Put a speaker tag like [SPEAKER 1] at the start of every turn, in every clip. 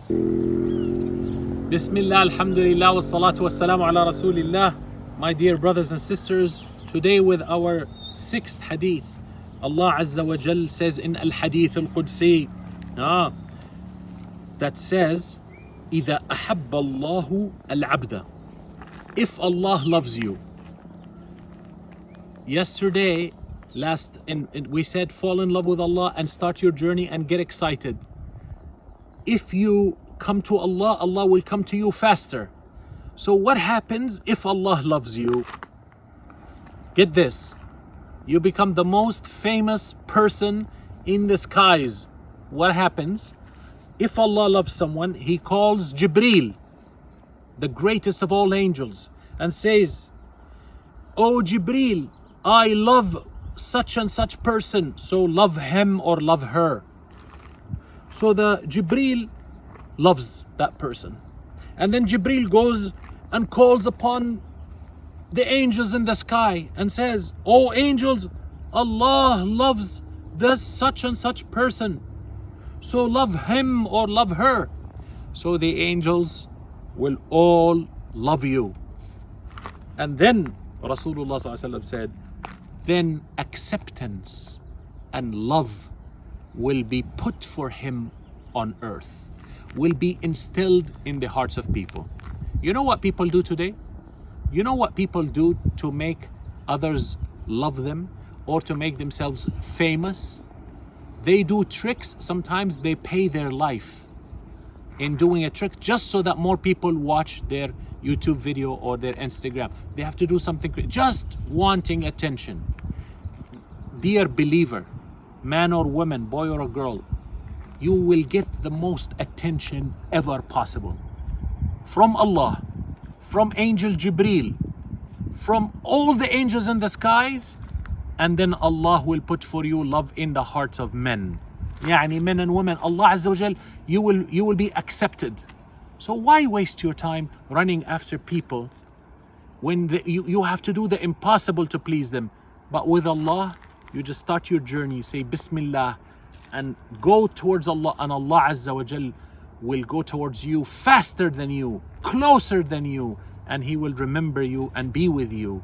[SPEAKER 1] Bismillah, alhamdulillah, wa salatu wa salamu ala rasulillah. My dear brothers and sisters, today with our sixth hadith, Allah Azza wa Jal says in Hadith Qudsi that says, إِذَا أَحَبَّ اللَّهُ الْعَبْدَ. If Allah loves you. Yesterday, we said fall in love with Allah and start your journey and get excited. If you come to Allah, Allah will come to you faster. So what happens if Allah loves you? Get this, you become the most famous person in the skies. What happens? If Allah loves someone, He calls Jibreel, the greatest of all angels, and says, "Oh Jibreel, I love such and such person, so love him or love her." So the Jibreel loves that person. And then Jibreel goes and calls upon the angels in the sky and says, "Oh angels, Allah loves this such and such person, so love him or love her." So the angels will all love you. And then Rasulullah ﷺ said, then acceptance and love will be put for him on earth, will be instilled in the hearts of people. You know what people do today? You know what people do to make others love them or to make themselves famous? They do tricks. Sometimes they pay their life in doing a trick just so that more people watch their YouTube video or their Instagram. They have to do something just wanting attention. Dear believer, man or woman, boy or a girl, you will get the most attention ever possible from Allah, from Angel Jibreel, from all the angels in the skies, and then Allah will put for you love in the hearts of men. Yani men and women, Allah Azza wa Jal, you will be accepted. So why waste your time running after people when you have to do the impossible to please them? But with Allah, you just start your journey, say Bismillah, and go towards Allah, and Allah Azza wa Jal will go towards you faster than you, closer than you, and He will remember you and be with you.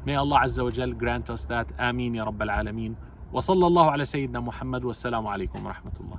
[SPEAKER 1] May Allah Azza wa Jal grant us that. Ameen ya Rabbal Alameen. Wa sallallahu ala Sayyidina Muhammad wa assalamu alaikum wa rahmatullah.